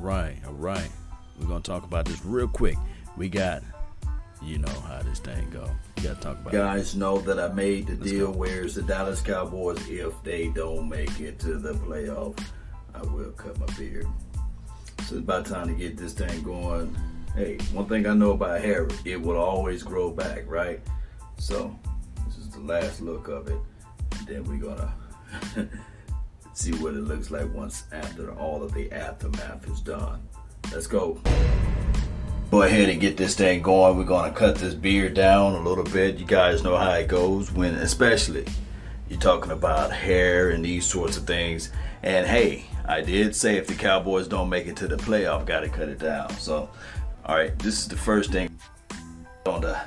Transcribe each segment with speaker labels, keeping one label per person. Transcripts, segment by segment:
Speaker 1: right. We're gonna talk about this real quick. We got, you know how this thing go. You gotta talk about
Speaker 2: guys know that I made the deal where it's the Dallas Cowboys. If they don't make it to the playoff, I will cut my beard. So it's about time to get this thing going. Hey, one thing I know about hair, it will always grow back, right? So this is the last look of it. And then we're gonna see what it looks like once after all of the aftermath is done. Let's go. Go ahead and get this thing going. We're gonna cut this beard down a little bit. You guys know how it goes when, especially, you're talking about hair and these sorts of things. And hey, I did say if the Cowboys don't make it to the playoff, gotta cut it down. So, all right, this is the first thing on the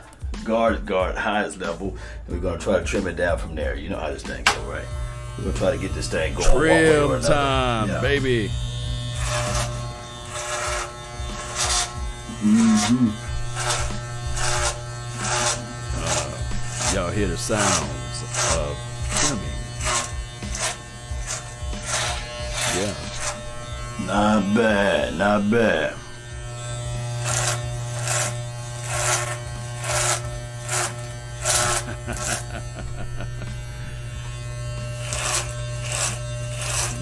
Speaker 2: guard highest level. And we're gonna try to trim it down from there. You know how this thing goes, right? We're gonna try to get this thing going.
Speaker 1: Trim time, yeah. Baby. Y'all hear the sounds of trimming. Yeah.
Speaker 2: Not bad, not bad.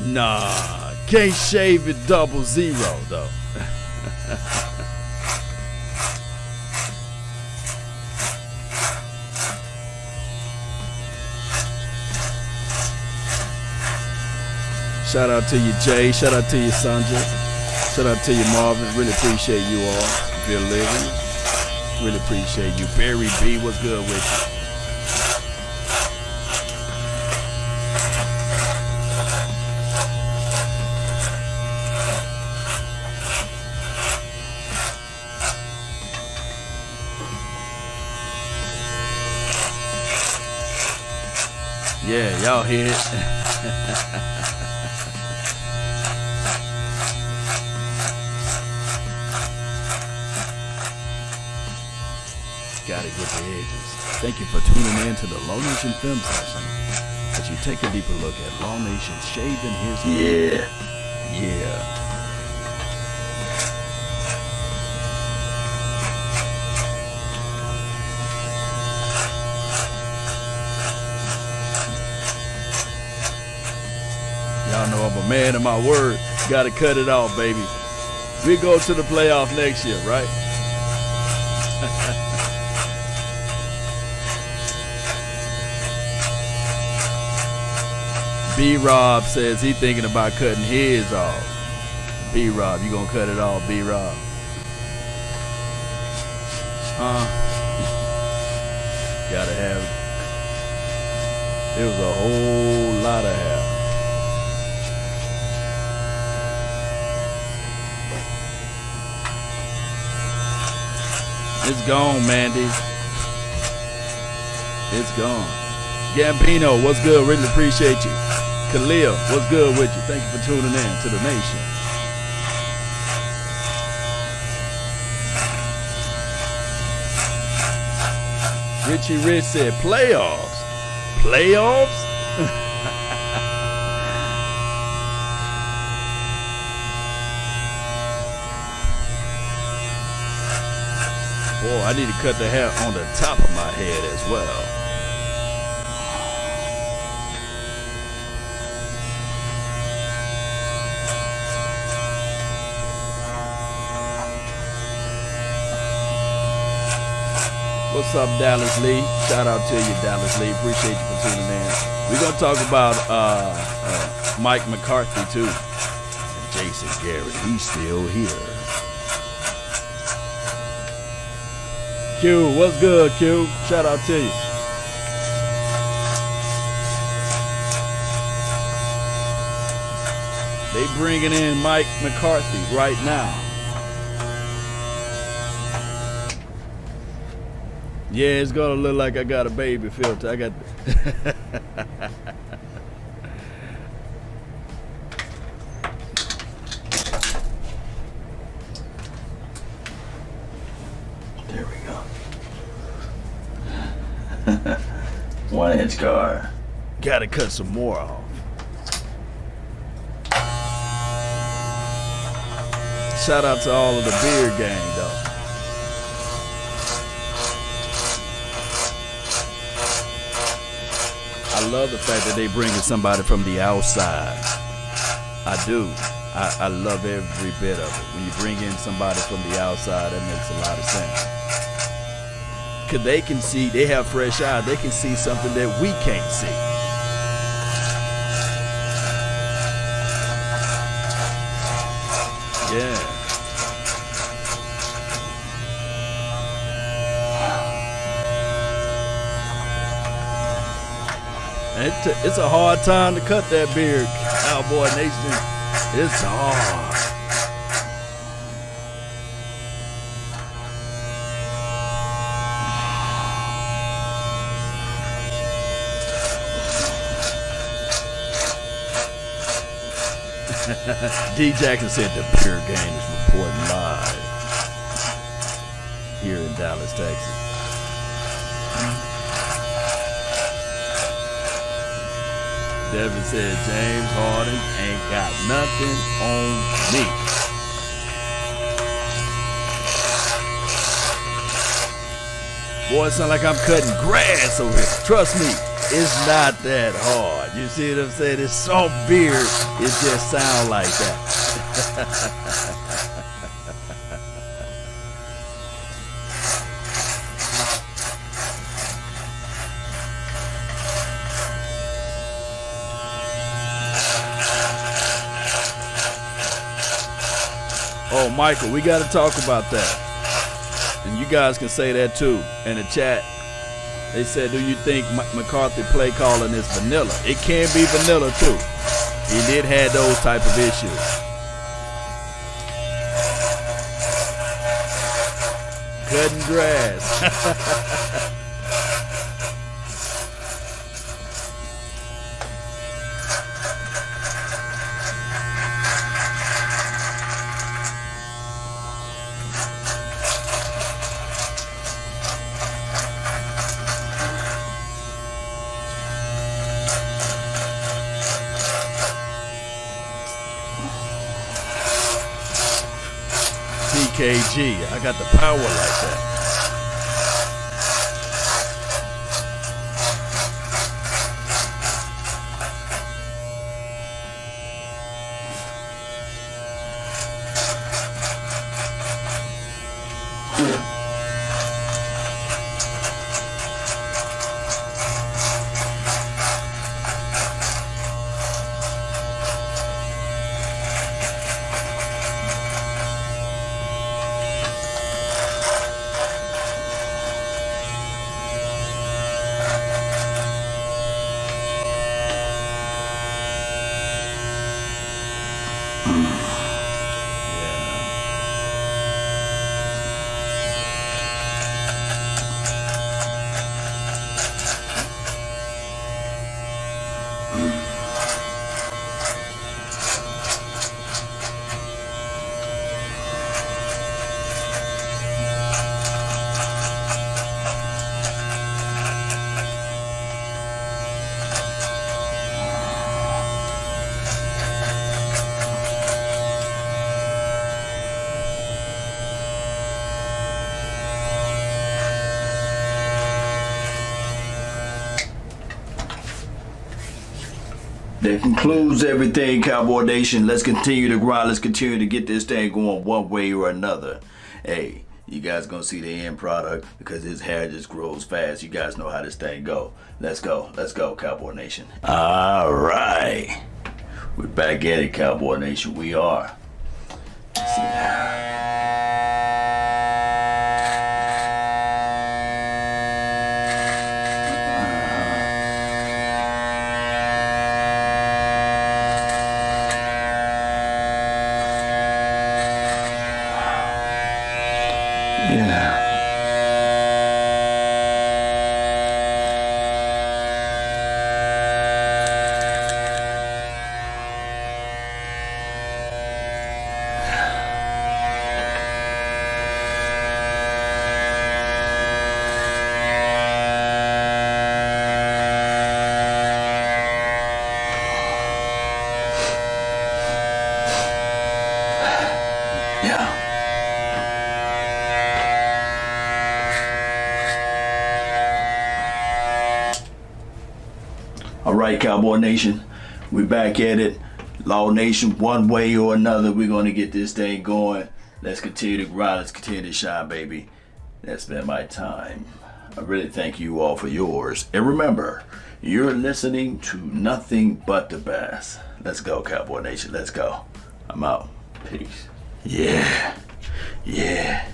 Speaker 1: Nah, can't shave it 00 though. Shout out to you, Jay. Shout out to you, Sanjay. Shout out to you, Marvin. Really appreciate you all. If you're living, really appreciate you. Barry B, what's good with you? Yeah, y'all hear it. Gotta get the edges. Thank you for tuning in to the Law Nation Film Session as you take a deeper look at Law Nation shaving his head. Yeah. Y'all know I'm a man of my word. Gotta cut it off, baby. We go to the playoff next year, right? B-Rob says he thinking about cutting his off. B-Rob, you gonna cut it off, B-Rob? Gotta have it. It was a whole lot of hair. It's gone, Mandy. It's gone. Gambino, what's good? Really appreciate you. Khalil, what's good with you? Thank you for tuning in to the nation. Richie Rich said, playoffs? Playoffs? Boy, I need to cut the hair on the top of my head as well. What's up, Dallas Lee? Shout out to you, Dallas Lee. Appreciate you for tuning in. We're going to talk about Mike McCarthy, too. And Jason Garrett, he's still here. Q, what's good, Q? Shout out to you. They bringing in Mike McCarthy right now. Yeah, it's gonna look like I got a baby filter. I got.
Speaker 2: There we go. 1 inch guard.
Speaker 1: Gotta cut some more off. Shout out to all of the beer gang, though. I love the fact that they bring in somebody from the outside. I do. I love every bit of it. When you bring in somebody from the outside, that makes a lot of sense. Because they can see, they have fresh eyes. They can see something that we can't see. Yeah. It's a hard time to cut that beard, Cowboy Nation. It's hard. D. Jackson said the beer gang is reporting live here in Dallas, Texas. Devin said James Harden ain't got nothing on me. Boy, it sound like I'm cutting grass over here. Trust me, it's not that hard. You see what I'm saying? It's soft beard. It just sound like that. Oh, Michael, we got to talk about that. And you guys can say that too in the chat. They said, do you think McCarthy play calling is vanilla? It can be vanilla too. He did have those type of issues. Cutting grass. TKG, I got the power like that. That concludes everything, Cowboy Nation. Let's continue to grind. Let's continue to get this thing going one way or another. Hey, you guys gonna see the end product because his hair just grows fast. You guys know how this thing go. Let's go. Let's go, Cowboy Nation. All right. We're back at it, Cowboy Nation. We are. Let's see now. Yeah.
Speaker 2: right, Cowboy Nation. We back at it. Law Nation, one way or another, we're going to get this thing going. Let's continue to grind. Let's continue to shine, baby. That's been my time. I really thank you all for yours. And remember, you're listening to nothing but the best. Let's go, Cowboy Nation. Let's go. I'm out. Peace. Yeah. Yeah.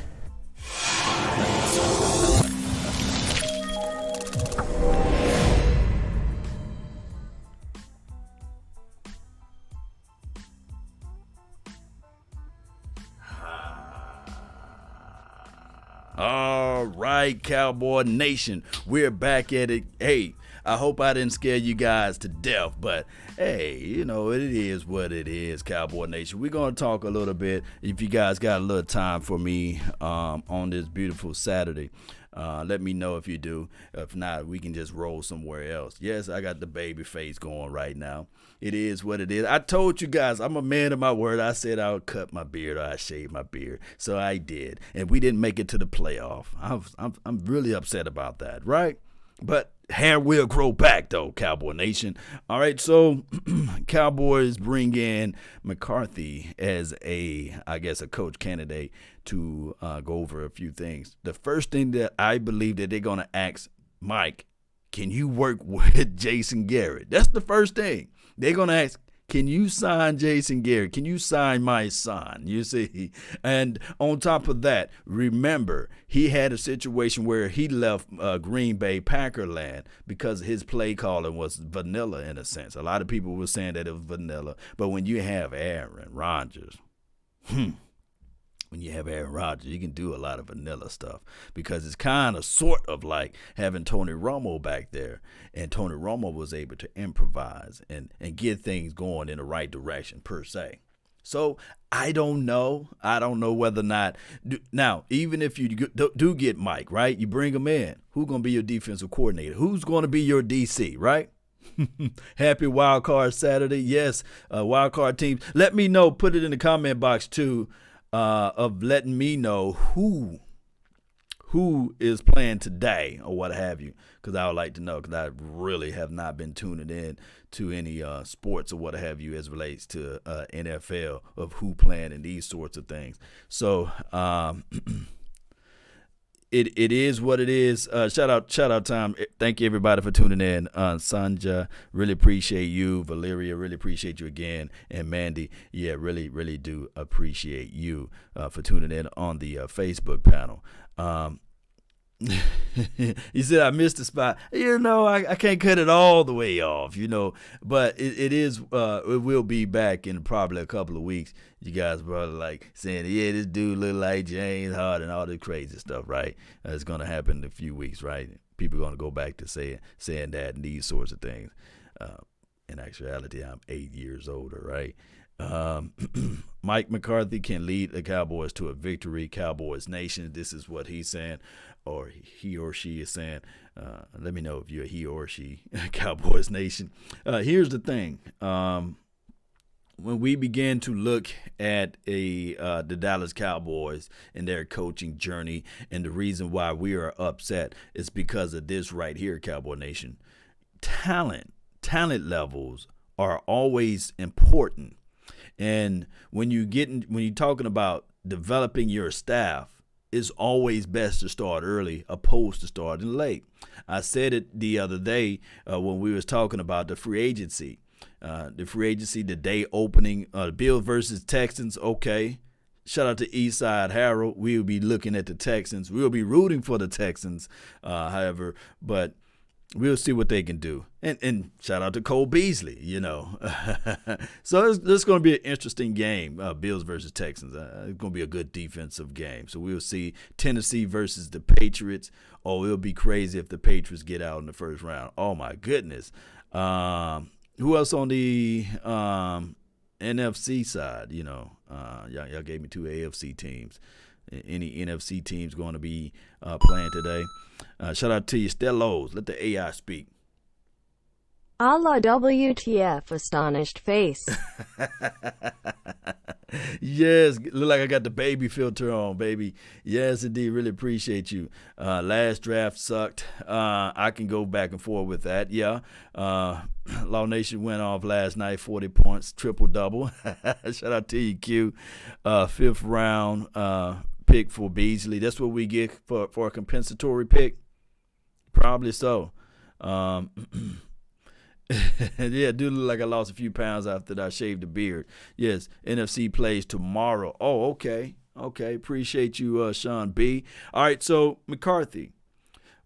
Speaker 1: All right, Cowboy Nation, we're back at it. Hey, I hope I didn't scare you guys to death, but hey, you know, it is what it is, Cowboy Nation. We're going to talk a little bit, if you guys got a little time for me on this beautiful Saturday. Let me know if you do. If not, we can just roll somewhere else. Yes, I got the baby face going right now. It is what it is. I told you guys, I'm a man of my word. I said I would cut my beard or I shave my beard. So I did. And we didn't make it to the playoff. I'm really upset about that, right? But hair will grow back, though, Cowboy Nation. All right, so Cowboys bring in McCarthy as a coach candidate to go over a few things. The first thing that I believe that they're going to ask Mike, can you work with Jason Garrett? That's the first thing. They're going to ask, can you sign Jason Garrett? Can you sign my son? You see? And on top of that, remember, he had a situation where he left Green Bay Packerland because his play calling was vanilla in a sense. A lot of people were saying that it was vanilla. But when you have Aaron Rodgers, you can do a lot of vanilla stuff because it's kind of sort of like having Tony Romo back there. And Tony Romo was able to improvise and get things going in the right direction per se. So I don't know. I don't know whether or not. Now, even if you do get Mike, right, you bring him in. Who's going to be your defensive coordinator? Who's going to be your DC, right? Happy Wild Card Saturday. Yes, Wild Card teams. Let me know. Put it in the comment box, too. Of letting me know who is playing today or what have you, because I would like to know, because I really have not been tuning in to any sports or what have you as relates to NFL of who playing in these sorts of things. So it is what it is. Shout out time. Thank you everybody for tuning in. Sanja, really appreciate you. Valeria, really appreciate you again. And Mandy, yeah, really, really do appreciate you for tuning in on the Facebook panel. You said I missed the spot. You know, I can't cut it all the way off, you know, but it will be back in probably a couple of weeks. You guys probably like saying, yeah, this dude look like James Harden, all this crazy stuff, right? It's going to happen in a few weeks, right? People are going to go back to saying that and these sorts of things. In actuality, I'm 8 years older, right? Mike McCarthy can lead the Cowboys to a victory. Cowboys Nation, this is what he's saying, or he or she is saying. Let me know if you're he or she, Cowboys Nation. Here's the thing. When we begin to look at the Dallas Cowboys and their coaching journey, and the reason why we are upset is because of this right here, Cowboy Nation. Talent levels are always important. And when you're talking about developing your staff, it's always best to start early opposed to starting late. I said it the other day when we was talking about the free agency. The day opening, Bills versus Texans, okay. Shout out to Eastside Harold. We'll be looking at the Texans. We'll be rooting for the Texans, however, but we'll see what they can do. And shout out to Cole Beasley, you know. So it's going to be an interesting game, Bills versus Texans. It's going to be a good defensive game. So we'll see Tennessee versus the Patriots. Oh, it'll be crazy if the Patriots get out in the first round. Oh, my goodness. Who else on the NFC side? You know, y'all gave me two AFC teams. Any NFC teams going to be playing today? Shout out to you, Stellos. Let the AI speak.
Speaker 3: A la WTF, astonished face.
Speaker 1: Yes, look like I got the baby filter on, baby. Yes, indeed. Really appreciate you. Last draft sucked. I can go back and forth with that. Yeah. Law Nation went off last night, 40 points, triple-double. Shout out to you, Q. Fifth round pick for Beasley. That's what we get for a compensatory pick? Probably so. Yeah, do look like I lost a few pounds after I shaved the beard. Yes, NFC plays tomorrow. Oh, okay. Okay, appreciate you, Sean B. All right, so McCarthy,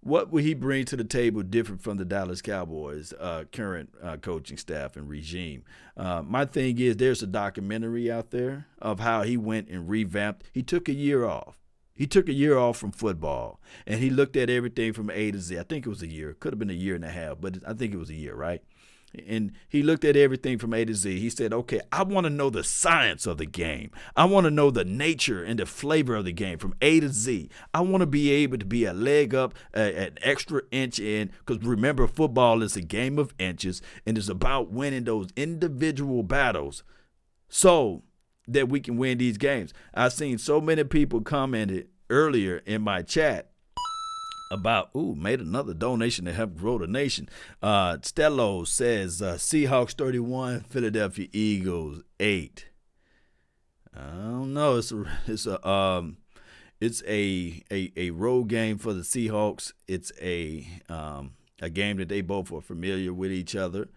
Speaker 1: what will he bring to the table different from the Dallas Cowboys' current coaching staff and regime? My thing is there's a documentary out there of how he went and revamped. He took a year off. He took a year off from football, and he looked at everything from A to Z. I think it was a year. Could have been a year and a half, but I think it was a year, right? And he looked at everything from A to Z. He said, okay, I want to know the science of the game. I want to know the nature and the flavor of the game from A to Z. I want to be able to be a leg up, an extra inch in, because remember, football is a game of inches, and it's about winning those individual battles so that we can win these games. I've seen so many people commented earlier in my chat about, made another donation to help grow the nation. Stello says Seahawks 31, Philadelphia Eagles 8. I don't know. It's a road game for the Seahawks. It's a game that they both are familiar with each other.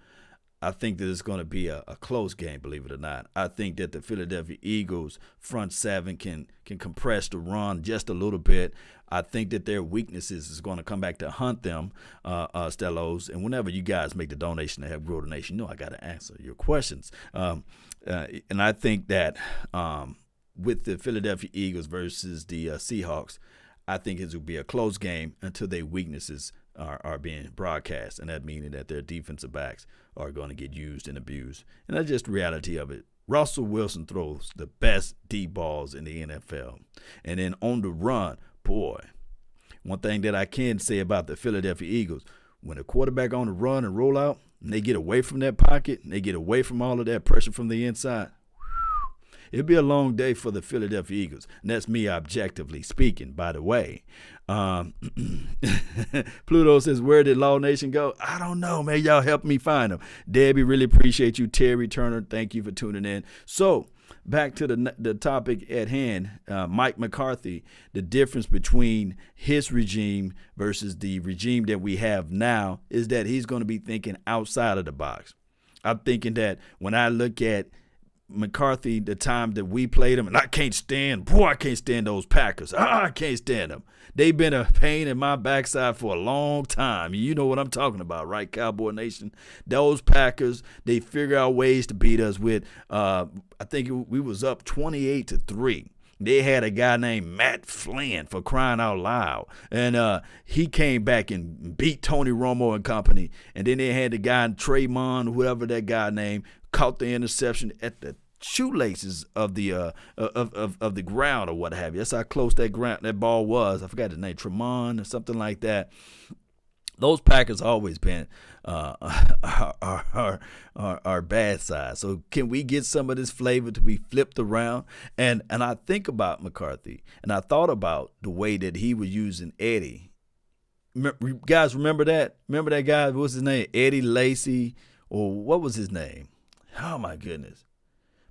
Speaker 1: I think that it's going to be a close game, believe it or not. I think that the Philadelphia Eagles front seven can compress the run just a little bit. I think that their weaknesses is going to come back to hunt them, Stellos. And whenever you guys make the donation to help grow the nation, you know I got to answer your questions. And I think that with the Philadelphia Eagles versus the Seahawks, I think it will be a close game until their weaknesses are being broadcast, and that meaning that their defensive backs are going to get used and abused. And that's just the reality of it. Russell Wilson throws the best deep balls in the NFL. And then on the run, boy, one thing that I can say about the Philadelphia Eagles, when a quarterback on the run and roll out, and they get away from that pocket, and they get away from all of that pressure from the inside, it'll be a long day for the Philadelphia Eagles. And that's me objectively speaking, by the way. Pluto says, where did Law Nation go? I don't know, man. Y'all help me find them. Debbie, really appreciate you. Terry Turner, thank you for tuning in. So back to the topic at hand, Mike McCarthy, the difference between his regime versus the regime that we have now is that he's going to be thinking outside of the box. I'm thinking that when I look at McCarthy, the time that we played him, and I can't stand those Packers. I can't stand them. They've been a pain in my backside for a long time. You know what I'm talking about, right, Cowboy Nation? Those Packers, they figure out ways to beat us with, I think we was up 28-3. They had a guy named Matt Flynn, for crying out loud. And he came back and beat Tony Romo and company. And then they had the guy, Traymon, whoever that guy named, caught the interception at the shoelaces of the of the ground or what have you. That's how close that ball was. I forgot his name, Tremont or something like that. Those Packers always been our bad side. So can we get some of this flavor to be flipped around? And I think about McCarthy, and I thought about the way that he was using Eddie. Guys, remember that? Remember that guy? What's his name? Eddie Lacy, or what was his name? Oh my goodness.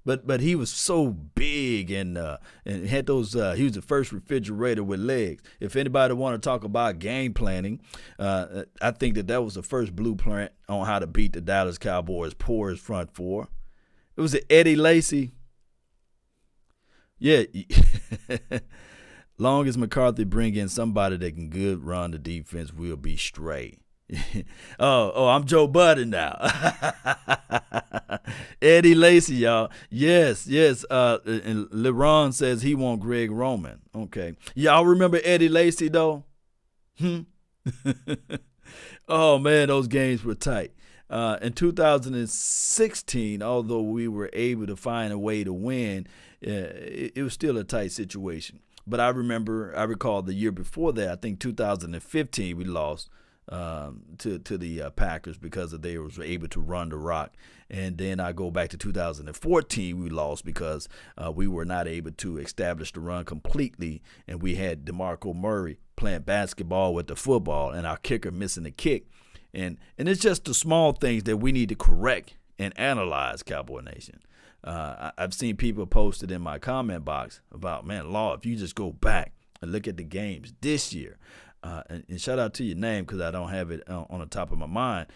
Speaker 1: But he was so big and had those. He was the first refrigerator with legs. If anybody want to talk about game planning, I think that was the first blueprint on how to beat the Dallas Cowboys' porous front four. It was Eddie Lacy. Yeah. Long as McCarthy bring in somebody that can good run the defense, we'll be straight. I'm Joe Budden now. Eddie Lacy, y'all. Yes. And LeBron says he want Greg Roman. Okay. Y'all remember Eddie Lacy, though? Oh, man, those games were tight. In 2016, although we were able to find a way to win, it was still a tight situation. But I recall the year before that, I think 2015, we lost. to the Packers because they was able to run the rock. And then I go back to 2014, we lost because we were not able to establish the run completely, and we had DeMarco Murray playing basketball with the football and our kicker missing the kick. And it's just the small things that we need to correct and analyze, Cowboy Nation. I've seen people posted in my comment box about, man, Law, if you just go back and look at the games this year, and shout out to your name because I don't have it on the top of my mind,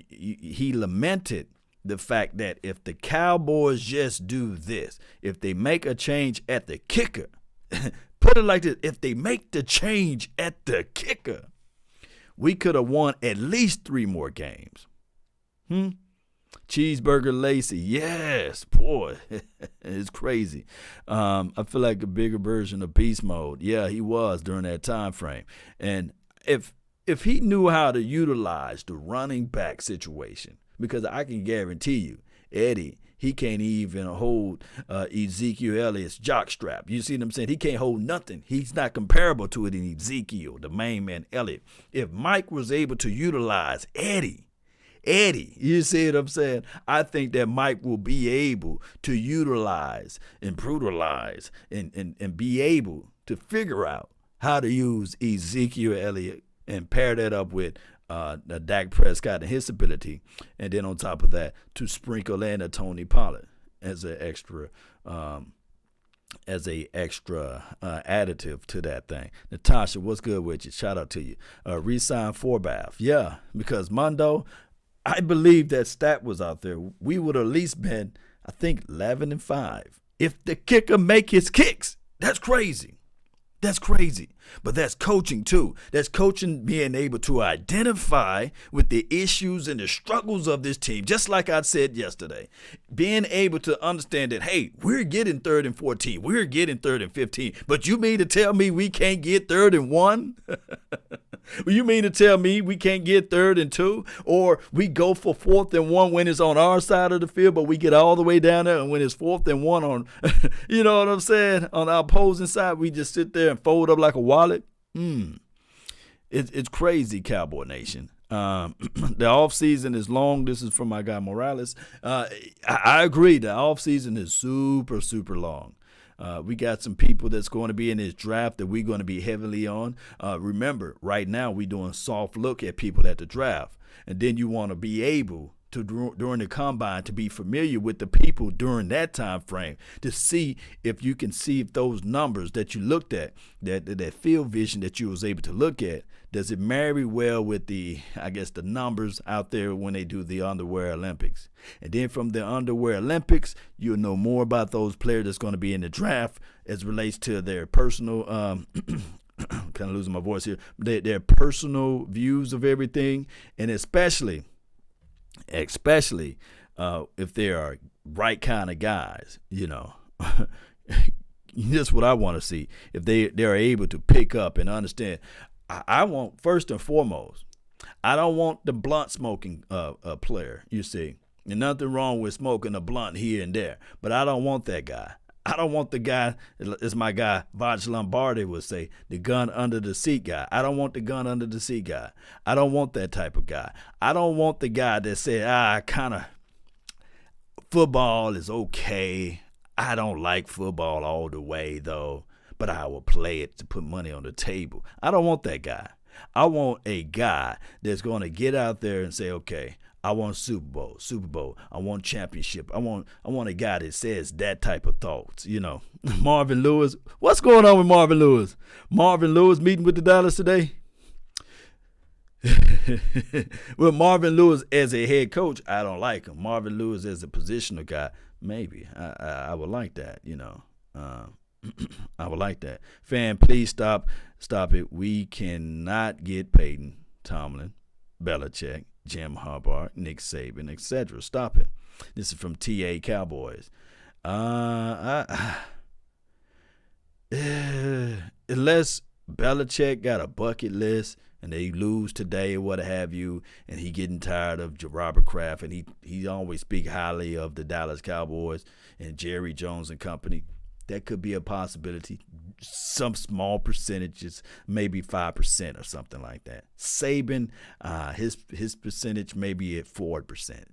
Speaker 1: he lamented the fact that if the Cowboys just do this, if they make a change at the kicker, put it like this, if they make the change at the kicker, we could have won at least 3 more games. Cheeseburger Lacey, yes, boy, it's crazy. I feel like a bigger version of Beast Mode. Yeah, he was during that time frame. And if he knew how to utilize the running back situation, because I can guarantee you, Eddie, he can't even hold Ezekiel Elliott's jockstrap. You see what I'm saying? He can't hold nothing. He's not comparable to it in Ezekiel, the main man Elliott. If Mike was able to utilize Eddie, you see what I'm saying? I think that Mike will be able to utilize and brutalize and be able to figure out how to use Ezekiel Elliott and pair that up with Dak Prescott and his ability, and then on top of that, to sprinkle in a Tony Pollard as an extra additive to that thing. Natasha, what's good with you? Shout out to you. Resign Forbath. Yeah, because Mondo, I believe that stat was out there. We would have at least been, I think, 11-5 if the kicker make his kicks. That's crazy. That's crazy. But that's coaching too. That's coaching being able to identify with the issues and the struggles of this team. Just like I said yesterday, being able to understand that, hey, we're getting 3rd and 14. We're getting 3rd and 15. But you mean to tell me we can't get 3rd and 1? You mean to tell me we can't get 3rd and 2? Or we go for 4th and 1 when it's on our side of the field, but we get all the way down there, and when it's 4th and 1 on, you know what I'm saying, on our opposing side, we just sit there and fold up like a wallet. It's crazy, Cowboy Nation. The offseason is long. This is from my guy Morales. I agree. The offseason is super, super long. We got some people that's going to be in this draft that we're going to be heavily on. Remember, right now we're doing soft look at people at the draft. And then you want to be able to, during the combine, to be familiar with the people during that time frame to see if you can see if those numbers that you looked at, that field vision that you was able to look at, does it marry well with the numbers out there when they do the underwear Olympics. And then from the underwear Olympics, you'll know more about those players that's going to be in the draft as relates to their personal kind of losing my voice here, their personal views of everything, and especially if they are right kind of guys, you know. That's what I want to see. If they're able to pick up and understand. I want, first and foremost, I don't want the blunt smoking player, you see. And nothing wrong with smoking a blunt here and there, but I don't want that guy. I don't want the guy, as my guy Vaj Lombardi would say, the gun under the seat guy. I don't want the gun under the seat guy. I don't want that type of guy. I don't want the guy that said, football is okay. I don't like football all the way, though, but I will play it to put money on the table. I don't want that guy. I want a guy that's going to get out there and say, okay, I want Super Bowl. I want championship. I want a guy that says that type of thoughts, you know. Marvin Lewis. What's going on with Marvin Lewis? Marvin Lewis meeting with the Dallas today? Well, Marvin Lewis as a head coach, I don't like him. Marvin Lewis as a positional guy, maybe. I would like that, you know. I would like that. Fan, please stop it. We cannot get Peyton, Tomlin, Belichick, Jim Harbaugh, Nick Saban, etc. Stop it. This is from TA Cowboys. Unless Belichick got a bucket list and they lose today or what have you, and he getting tired of Robert Kraft, and he always speak highly of the Dallas Cowboys and Jerry Jones and company, that could be a possibility. some small percentages, maybe 5% or something like that. Saban, his percentage may be at 4%.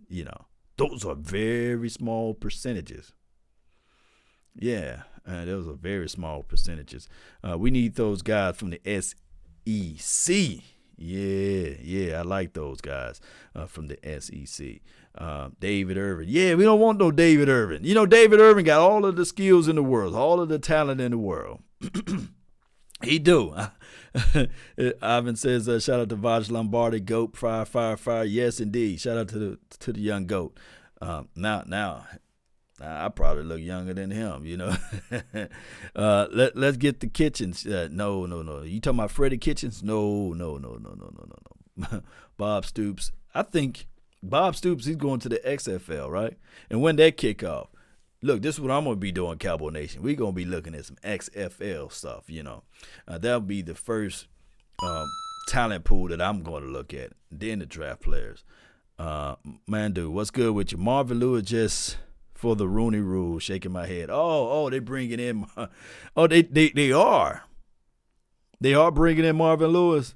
Speaker 1: Those are very small percentages. Yeah, those are very small percentages. We need those guys from the SEC. Yeah, I like those guys from the SEC. David Irvin. Yeah, we don't want no David Irvin. David Irvin got all of the skills in the world, all of the talent in the world. He do. Ivan says, shout out to Vaj Lombardi, GOAT, fire. Yes, indeed. Shout out to the young GOAT. Now, I probably look younger than him, Let's get the Kitchens. No. You talking about Freddie Kitchens? No. Bob Stoops. I think Bob Stoops, he's going to the XFL, right? And when that kick off, look, this is what I'm going to be doing, Cowboy Nation. We're going to be looking at some XFL stuff, That'll be the first talent pool that I'm going to look at. Then the draft players. Man, dude, what's good with you? Marvin Lewis just for the Rooney Rule, shaking my head. Oh, they bringing in. Oh, they are. They are bringing in Marvin Lewis.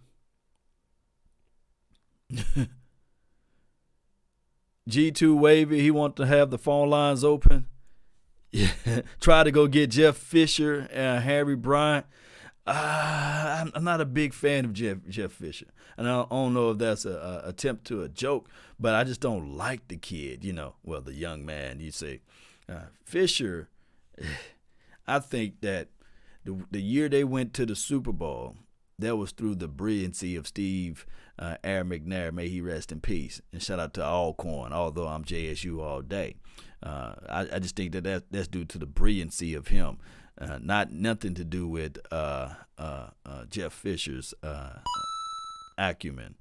Speaker 1: G2 Wavy, he wants to have the phone lines open. Yeah, try to go get Jeff Fisher and Harry Bryant. I'm not a big fan of Jeff Fisher, and I don't know if that's an attempt to a joke, but I just don't like the kid. Well, the young man. You say Fisher. I think that the year they went to the Super Bowl, that was through the brilliancy of Steve Aaron McNair. May he rest in peace. And shout out to Alcorn, although I'm JSU all day. I just think that's due to the brilliancy of him, nothing to do with Jeff Fisher's acumen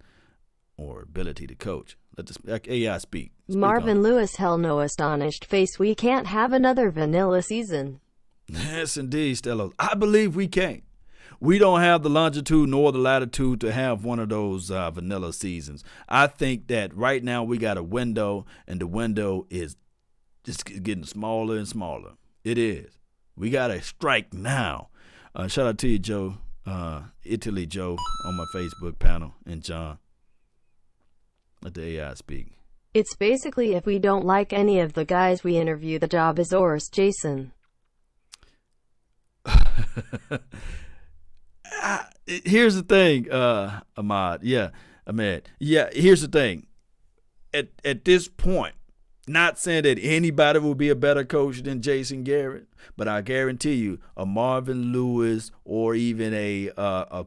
Speaker 1: or ability to coach. Let AI speak.
Speaker 3: Marvin Lewis, hell no, astonished face. We can't have another vanilla season.
Speaker 1: Yes, indeed, Stella. I believe we can't. We don't have the longitude nor the latitude to have one of those vanilla seasons. I think that right now we got a window, and the window is just getting smaller and smaller. It is. We got to strike now. Shout out to you, Joe, Italy Joe, on my Facebook panel, and John. Let the AI speak.
Speaker 3: It's basically if we don't like any of the guys we interview, the job is ours, Jason.
Speaker 1: Here's the thing, Ahmad. Yeah, Ahmed. Yeah, here's the thing. At this point, not saying that anybody will be a better coach than Jason Garrett, but I guarantee you, a Marvin Lewis or even a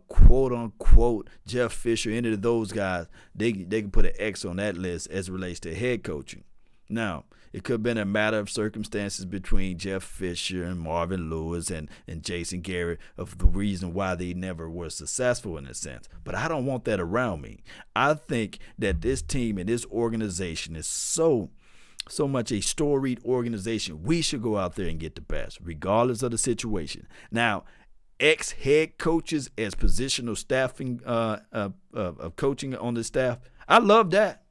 Speaker 1: quote unquote Jeff Fisher, any of those guys, they can put an X on that list as it relates to head coaching. Now, it could have been a matter of circumstances between Jeff Fisher and Marvin Lewis and Jason Garrett of the reason why they never were successful in a sense. But I don't want that around me. I think that this team and this organization is so much a storied organization. We should go out there and get the best, regardless of the situation. Now, ex-head coaches as positional staffing of coaching on the staff, I love that.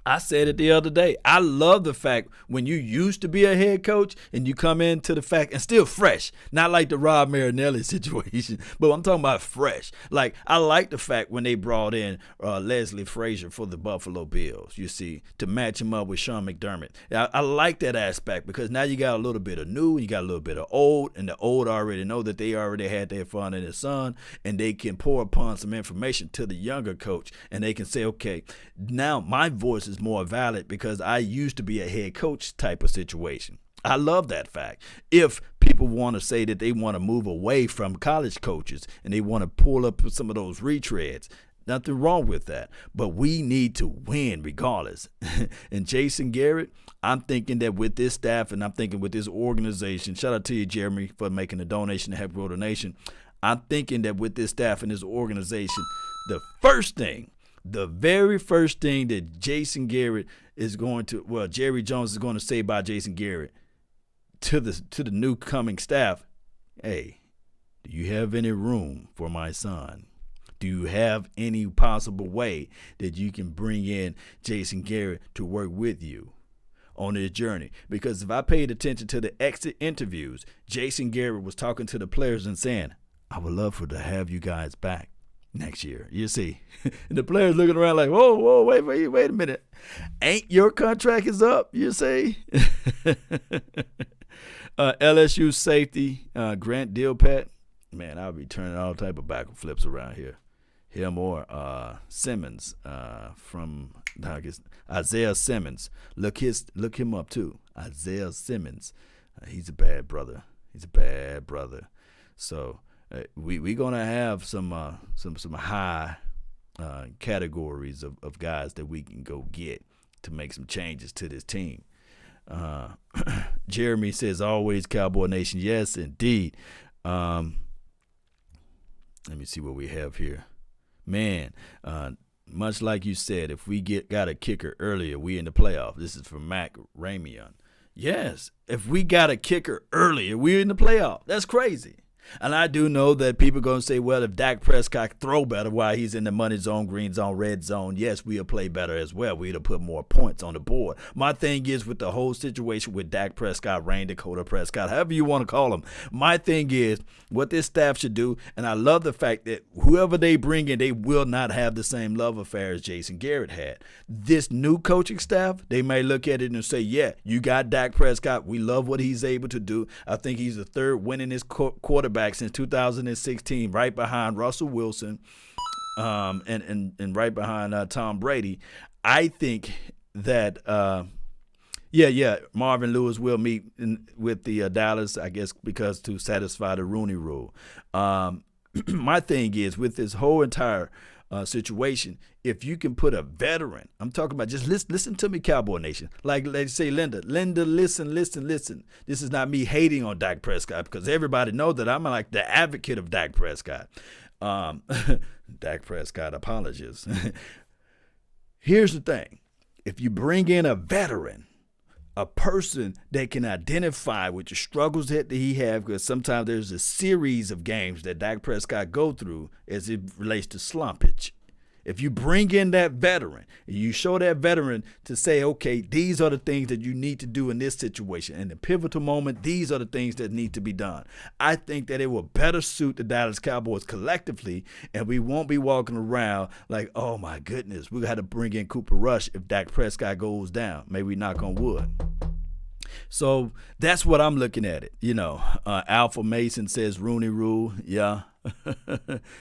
Speaker 1: I said it the other day. I love the fact when you used to be a head coach and you come into the fact and still fresh, not like the Rob Marinelli situation, but I'm talking about fresh. Like, I like the fact when they brought in Leslie Frazier for the Buffalo Bills, you see, to match him up with Sean McDermott. I like that aspect because now you got a little bit of new, you got a little bit of old, and the old already know that they already had their father and their son, and they can pour upon some information to the younger coach, and they can say, okay, now my voice is more valid because I used to be a head coach type of situation. I love that fact. If people want to say that they want to move away from college coaches and they want to pull up some of those retreads, nothing wrong with that. But we need to win regardless. And Jason Garrett, I'm thinking that with this staff and I'm thinking with this organization, shout out to you, Jeremy, for making a donation to help grow the nation. I'm thinking that with this staff and this organization, the very first thing that Jason Garrett is going to, well, Jerry Jones is going to say about Jason Garrett to the new coming staff, hey, do you have any room for my son? Do you have any possible way that you can bring in Jason Garrett to work with you? on his journey. Because if I paid attention to the exit interviews, Jason Garrett was talking to the players and saying, I would love to have you guys back next year. You see, and the players looking around like, whoa, wait a minute. Ain't your contract is up, you see? LSU safety, Grant Dilpat. Man, I'll be turning all type of back flips around here. Him or Simmons from Isaiah Simmons. Look him up too. Isaiah Simmons. He's a bad brother. So we gonna have some high categories of guys that we can go get to make some changes to this team. Jeremy says, always Cowboy Nation. Yes, indeed. Let me see what we have here. Man, much like you said, if we got a kicker earlier, we in the playoff. This is from Mac Ramion. Yes, if we got a kicker earlier, we're in the playoff. That's crazy. And I do know that people are going to say, well, if Dak Prescott throw better while he's in the money zone, green zone, red zone, yes, we'll play better as well. We'll put more points on the board. My thing is with the whole situation with Dak Prescott, Rain Dakota Prescott, however you want to call him, my thing is what this staff should do, and I love the fact that whoever they bring in, they will not have the same love affair as Jason Garrett had. This new coaching staff, they may look at it and say, yeah, you got Dak Prescott. We love what he's able to do. I think he's the third winningest quarterback since 2016, right behind Russell Wilson, and right behind Tom Brady. I think that Marvin Lewis will meet with the Dallas, I guess, because to satisfy the Rooney Rule. My thing is with this whole entire situation, if you can put a veteran, I'm talking about, just listen to me, Cowboy Nation. Like they say, Linda, listen. This is not me hating on Dak Prescott, because everybody knows that I'm like the advocate of Dak Prescott. Dak Prescott apologies. Here's the thing. If you bring in a veteran, a person that can identify with the struggles that he has, because sometimes there's a series of games that Dak Prescott go through as it relates to slumpage. If you bring in that veteran, you show that veteran to say, okay, these are the things that you need to do in this situation. In the pivotal moment, these are the things that need to be done. I think that it will better suit the Dallas Cowboys collectively, and we won't be walking around like, oh my goodness, we got to bring in Cooper Rush if Dak Prescott goes down. Maybe we knock on wood. So that's what I'm looking at it. Alpha Mason says Rooney Rule. Yeah.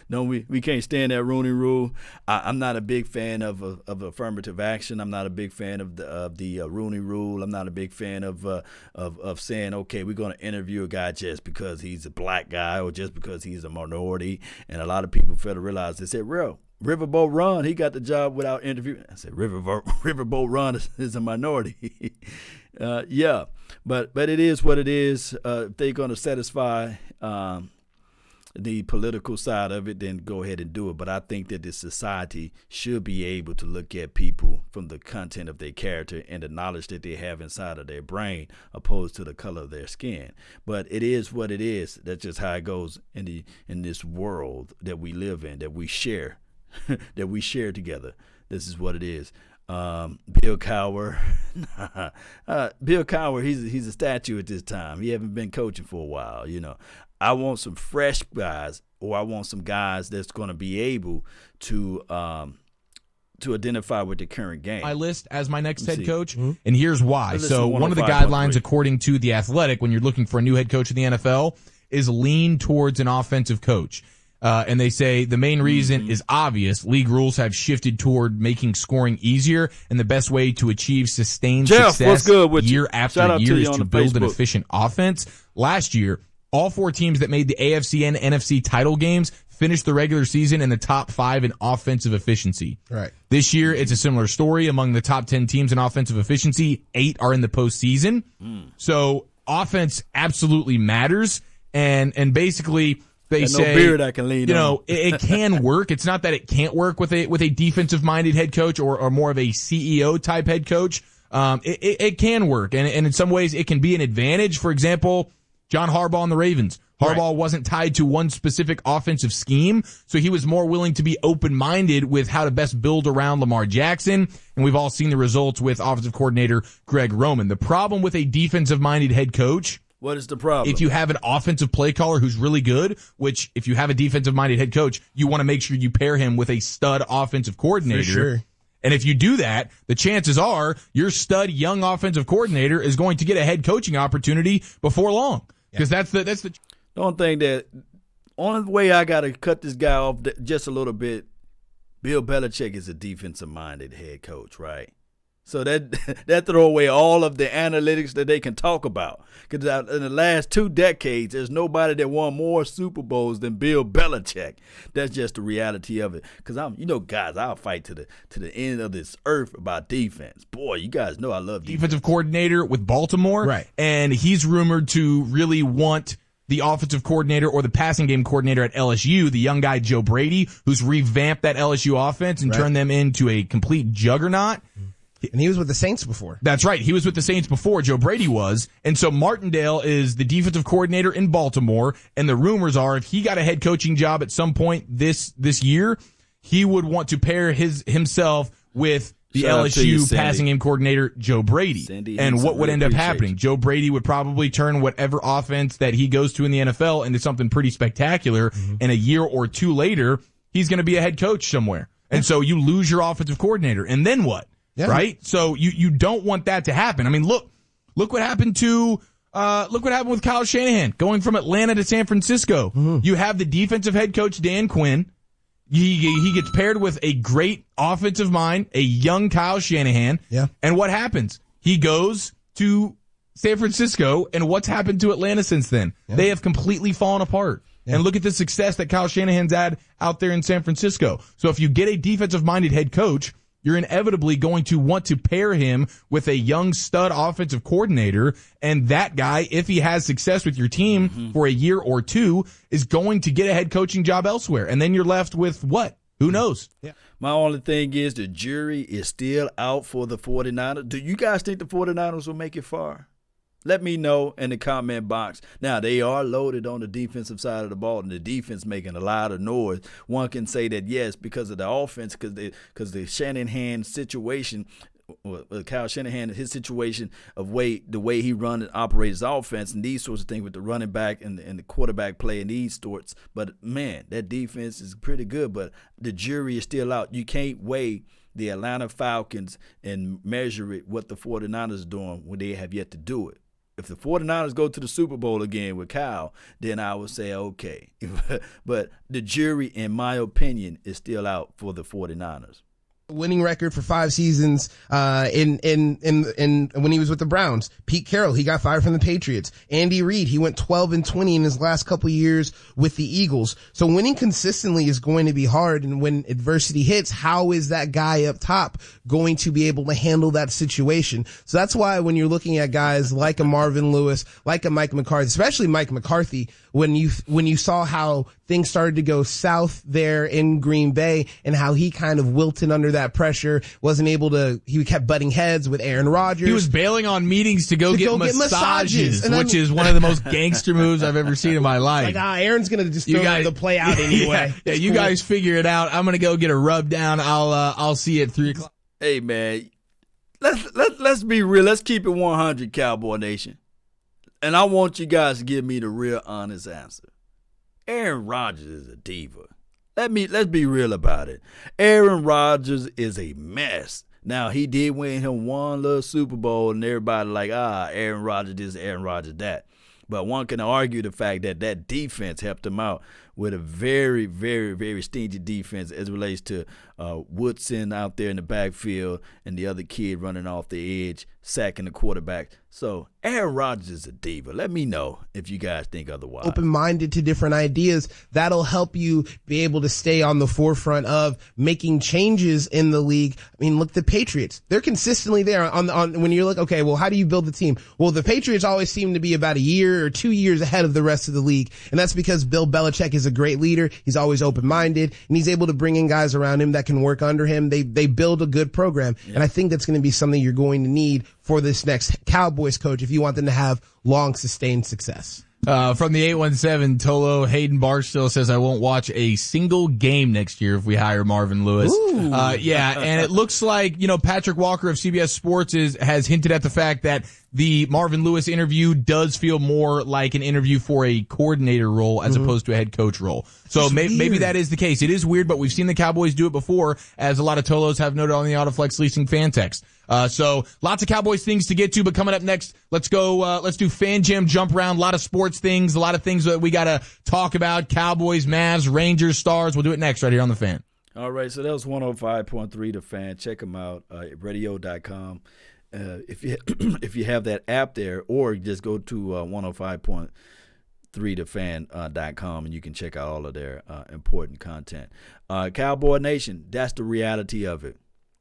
Speaker 1: No, we can't stand that Rooney Rule. I'm not a big fan of affirmative action. I'm not a big fan of the Rooney Rule. I'm not a big fan of saying, okay, we're going to interview a guy just because he's a black guy or just because he's a minority. And a lot of people fail to realize, they said, Riverboat Ron, he got the job without interviewing. I said, Riverboat Ron is a minority. Yeah, but it is what it is. If they're going to satisfy the political side of it, then go ahead and do it. But I think that the society should be able to look at people from the content of their character and the knowledge that they have inside of their brain, opposed to the color of their skin. But it is what it is. That's just how it goes in this world that we live in, that we share, that we share together. This is what it is. Bill Cowher, Bill Cowher, he's a statue at this time. He haven't been coaching for a while. I want some fresh guys, or I want some guys that's going to be able to identify with the current game.
Speaker 4: My list as my next head coach, and here's why. So one of the
Speaker 1: 105.3.
Speaker 4: guidelines, according to The Athletic, when you're looking for a new head coach in the NFL, is lean towards an offensive coach. And they say the main reason is obvious. League rules have shifted toward making scoring easier, and the best way to achieve sustained success year after year is to build an efficient offense. Last year, all four teams that made the AFC and NFC title games finished the regular season in the top 5 in offensive efficiency.
Speaker 5: Right.
Speaker 4: This year, it's a similar story. Among the top 10 teams in offensive efficiency, 8 are in the postseason. So offense absolutely matters, and basically they say,
Speaker 1: no beard I can lean on.
Speaker 4: it can work. It's not that it can't work with a defensive minded head coach or more of a CEO type head coach. It can work, and in some ways it can be an advantage. For example, John Harbaugh and the Ravens. Harbaugh wasn't tied to one specific offensive scheme, so he was more willing to be open-minded with how to best build around Lamar Jackson, and we've all seen the results with offensive coordinator Greg Roman. The problem with a defensive-minded head coach,
Speaker 1: what is the problem?
Speaker 4: if you have an offensive play caller who's really good, which if you have a defensive-minded head coach, you want to make sure you pair him with a stud offensive coordinator. For sure. And if you do that, the chances are your stud young offensive coordinator is going to get a head coaching opportunity before long. Because that's the
Speaker 1: only way I got to cut this guy off just a little bit. Bill Belichick is a defensive-minded head coach, right? So that throw away all of the analytics that they can talk about. Because in the last 2 decades, there's nobody that won more Super Bowls than Bill Belichick. That's just the reality of it. Because guys, I'll fight to the end of this earth about defense. Boy, you guys know I love defense.
Speaker 4: Defensive coordinator with Baltimore,
Speaker 5: right?
Speaker 4: And he's rumored to really want the offensive coordinator or the passing game coordinator at LSU, the young guy Joe Brady, who's revamped that LSU offense and turned them into a complete juggernaut.
Speaker 5: And he was with the Saints before.
Speaker 4: That's right. He was with the Saints before Joe Brady was. And so Martindale is the defensive coordinator in Baltimore. And the rumors are if he got a head coaching job at some point this year, he would want to pair himself with the LSU passing game coordinator, Joe Brady. And what would end up happening? Joe Brady would probably turn whatever offense that he goes to in the NFL into something pretty spectacular. And a year or two later, he's going to be a head coach somewhere. And so you lose your offensive coordinator. And then what? Yeah. Right? So you don't want that to happen. I mean, look what happened with Kyle Shanahan going from Atlanta to San Francisco. Mm-hmm. You have the defensive head coach, Dan Quinn. He gets paired with a great offensive mind, a young Kyle Shanahan. Yeah. And what happens? He goes to San Francisco, and what's happened to Atlanta since then? Yeah. They have completely fallen apart. Yeah. And look at the success that Kyle Shanahan's had out there in San Francisco. So if you get a defensive-minded head coach, you're inevitably going to want to pair him with a young stud offensive coordinator. And that guy, if he has success with your team for a year or two, is going to get a head coaching job elsewhere. And then you're left with what? Who knows? Yeah.
Speaker 1: My only thing is the jury is still out for the 49ers. Do you guys think the 49ers will make it far? Let me know in the comment box. Now, they are loaded on the defensive side of the ball, and the defense making a lot of noise. One can say that, yes, because of the offense, because the Shanahan situation, Kyle Shanahan, his situation of the way he runs and operates his offense and these sorts of things with the running back and the quarterback play and these sorts. But, man, that defense is pretty good, but the jury is still out. You can't weigh the Atlanta Falcons and measure it what the 49ers are doing when they have yet to do it. If the 49ers go to the Super Bowl again with Kyle, then I would say okay. But the jury, in my opinion, is still out for the 49ers.
Speaker 5: Winning record for 5 seasons in when he was with the Browns. Pete Carroll, he got fired from the Patriots. Andy Reid, he went 12-20 in his last couple years with the Eagles. So winning consistently is going to be hard, and when adversity hits, how is that guy up top going to be able to handle that situation? So that's why when you're looking at guys like a Marvin Lewis, like a Mike McCarthy, especially Mike McCarthy, when you saw how things started to go south there in Green Bay and how he kind of wilted under that pressure, he kept butting heads with Aaron Rodgers.
Speaker 4: He was bailing on meetings to go get massages, which is one of the most gangster moves I've ever seen in my life.
Speaker 5: Like, Aaron's going to just throw the play out anyway.
Speaker 4: Yeah, you guys figure it out. I'm going to go get a rub down. I'll see you at 3:00.
Speaker 1: Hey, man, let's be real. Let's keep it 100, Cowboy Nation. And I want you guys to give me the real honest answer. Aaron Rodgers is a diva. Let's be real about it. Aaron Rodgers is a mess. Now, he did win him one little Super Bowl, and everybody like, Aaron Rodgers this, Aaron Rodgers that. But one can argue the fact that defense helped him out with a very, very, very stingy defense as it relates to Woodson out there in the backfield and the other kid running off the edge, sacking the quarterback. So Aaron Rodgers is a diva. Let me know if you guys think otherwise.
Speaker 5: Open-minded to different ideas. That'll help you be able to stay on the forefront of making changes in the league. I mean, look, the Patriots, they're consistently there on when you're like, okay, well, how do you build the team? Well, the Patriots always seem to be about a year or 2 years ahead of the rest of the league. And that's because Bill Belichick is a great leader. He's always open-minded, and he's able to bring in guys around him that can work under him. They build a good program. Yeah. And I think that's going to be something you're going to need for this next Cowboys coach if you want them to have long, sustained success.
Speaker 4: From the 817, Tolo Hayden Barstow says, I won't watch a single game next year if we hire Marvin Lewis. Yeah, and it looks like, Patrick Walker of CBS Sports has hinted at the fact that the Marvin Lewis interview does feel more like an interview for a coordinator role as opposed to a head coach role. So maybe that is the case. It is weird, but we've seen the Cowboys do it before, as a lot of Tolos have noted on the Autoflex Leasing fan text. So lots of Cowboys things to get to, but coming up next, let's do Fan Jam jump round. A lot of sports things, a lot of things that we got to talk about. Cowboys, Mavs, Rangers, Stars. We'll do it next right here on The Fan.
Speaker 1: All right, so that was 105.3 The Fan. Check them out at radio.com. If you have that app there, or just go to 105.3thefan.com and you can check out all of their important content. Cowboy Nation, that's the reality of it.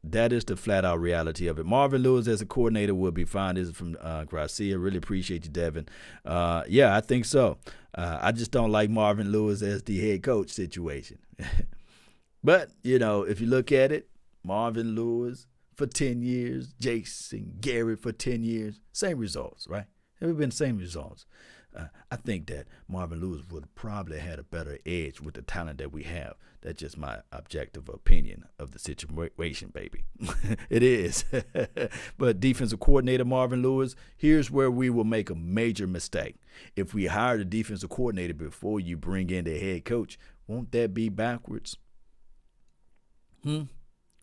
Speaker 1: That is the flat-out reality of it. Marvin Lewis as a coordinator will be fine. This is from Gracia. Really appreciate you, Devin. Yeah, I think so. I just don't like Marvin Lewis as the head coach situation. But, if you look at it, Marvin Lewis for 10 years, Jason Garrett for 10 years, same results, right? It's been the same results. I think that Marvin Lewis would probably had a better edge with the talent that we have. That's just my objective opinion of the situation, baby. It is. But defensive coordinator Marvin Lewis, here's where we will make a major mistake. If we hire the defensive coordinator before you bring in the head coach, won't that be backwards?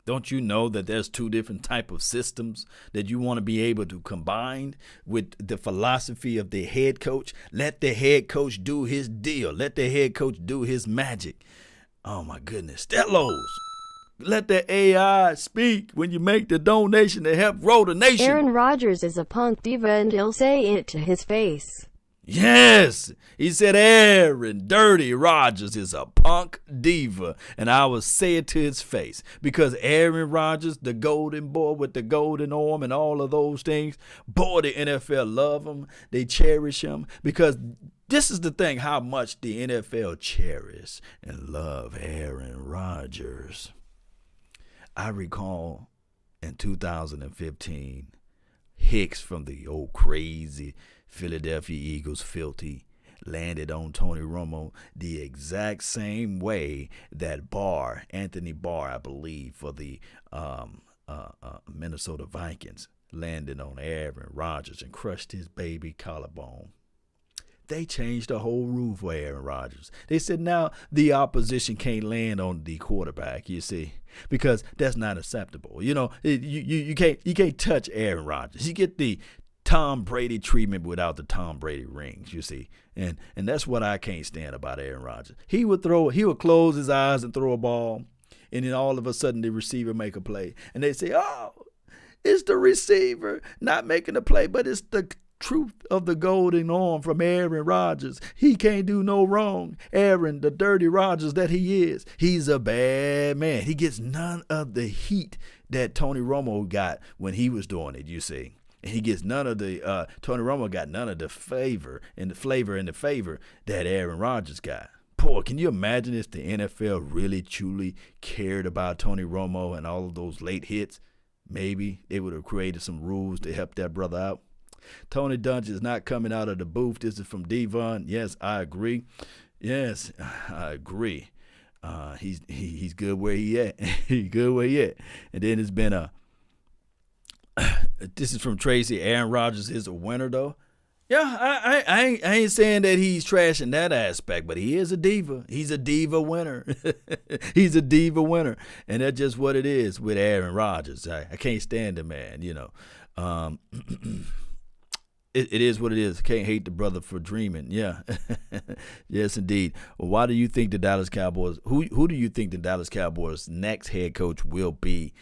Speaker 1: Don't you know that there's two different type of systems that you want to be able to combine with the philosophy of the head coach? Let the head coach do his deal. Let the head coach do his magic. Oh, my goodness. Stellos. Let the AI speak when you make the donation to help grow the nation.
Speaker 3: Aaron Rodgers is a punk diva and he'll say it to his face.
Speaker 1: Yes, he said Aaron Dirty Rodgers is a punk diva, and I will say it to his face, because Aaron Rodgers, the golden boy with the golden arm and all of those things, boy, the NFL love him, they cherish him, because this is the thing, how much the NFL cherish and love Aaron Rodgers. I recall in 2015, Hicks from the old crazy Philadelphia Eagles filthy landed on Tony Romo the exact same way that Anthony Barr, I believe, for the Minnesota Vikings, landed on Aaron Rodgers and crushed his baby collarbone. They changed the whole roof for Aaron Rodgers. They said now the opposition can't land on the quarterback, you see, because that's not acceptable. You can't touch Aaron Rodgers. You get the Tom Brady treatment without the Tom Brady rings, you see. And that's what I can't stand about Aaron Rodgers. He would close his eyes and throw a ball, and then all of a sudden the receiver make a play. And they say, oh, it's the receiver not making a play, but it's the truth of the golden arm from Aaron Rodgers. He can't do no wrong. Aaron, the dirty Rodgers that he is, he's a bad man. He gets none of the heat that Tony Romo got when he was doing it, you see. And he gets none of the Tony Romo got none of the favor and the favor that Aaron Rodgers got. Boy, can you imagine if the NFL really truly cared about Tony Romo and all of those late hits? Maybe they would have created some rules to help that brother out. Tony Dungy is not coming out of the booth. This is from Devon. Yes, I agree. Yes, I agree. He's good where he at. He's good where he at. And then it's been this is from Tracy. Aaron Rodgers is a winner, though. Yeah, I ain't saying that he's trash in that aspect, but he is a diva. He's a diva winner. He's a diva winner. And that's just what it is with Aaron Rodgers. I can't stand the man, It is what it is. Can't hate the brother for dreaming. Yeah. Yes, indeed. Well, why do you think the Dallas Cowboys, who do you think the Dallas Cowboys' next head coach will be?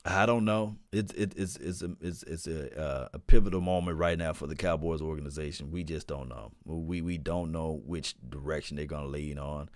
Speaker 1: I don't know. It's a pivotal moment right now for the Cowboys organization. We just don't know. We don't know which direction they're gonna lean on.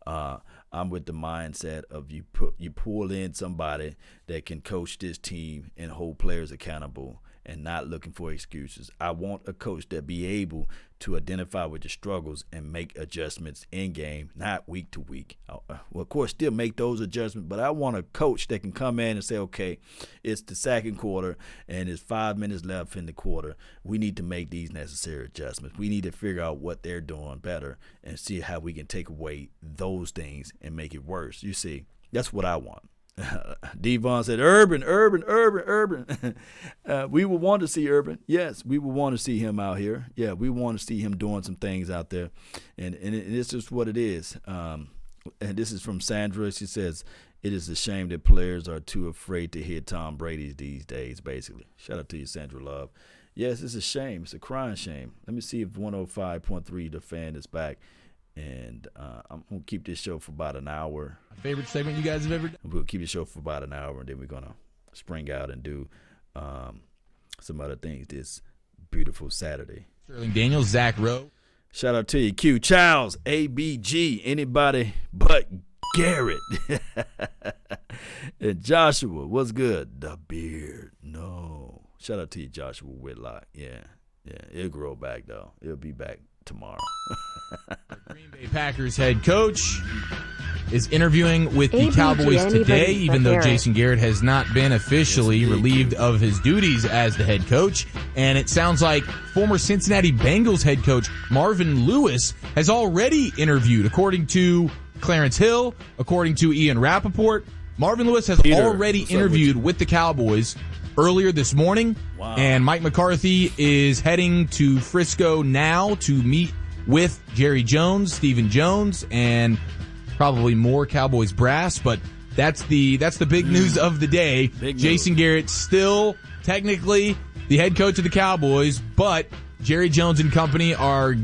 Speaker 1: I'm with the mindset of you pull in somebody that can coach this team and hold players accountable and not looking for excuses. I want a coach that be able to identify with the struggles and make adjustments in game, not week to week. Well, of course, still make those adjustments, but I want a coach that can come in and say, okay, it's the second quarter and it's 5 minutes left in the quarter. We need to make these necessary adjustments. We need to figure out what they're doing better and see how we can take away those things and make it worse. You see, that's what I want. Devon said, Urban. We would want to see Urban. Yes, we would want to see him out here. Yeah, we want to see him doing some things out there. And this is what it is. And this is from Sandra. She says, it is a shame that players are too afraid to hit Tom Brady these days, basically. Shout out to you, Sandra Love. Yes, it's a shame. It's a crying shame. Let me see if 105.3 The Fan is back. And I'm going to keep this show for about an hour.
Speaker 4: My favorite segment you guys have ever done?
Speaker 1: We'll keep the show for about an hour, and then we're going to spring out and do some other things this beautiful Saturday.
Speaker 4: Sterling Daniels, Zach Rowe.
Speaker 1: Shout out to you, Q. Childs, ABG, anybody but Garrett. And Joshua, what's good? The beard, no. Shout out to you, Joshua Whitlock. Yeah, it'll grow back, though. It'll be back tomorrow.
Speaker 4: Green Bay Packers head coach is interviewing with the
Speaker 3: ABG,
Speaker 4: Cowboys today, even though
Speaker 3: Garrett.
Speaker 4: Jason Garrett has not been officially relieved of his duties as the head coach. And it sounds like former Cincinnati Bengals head coach Marvin Lewis has already interviewed, according to Clarence Hill, according to Ian Rappaport. Marvin Lewis has already interviewed with the Cowboys earlier this morning.
Speaker 1: Wow.
Speaker 4: And Mike McCarthy is heading to Frisco now to meet with Jerry Jones, Stephen Jones, and probably more Cowboys brass. But that's the big news of the day. Jason Garrett still technically the head coach of the Cowboys, but Jerry Jones and company are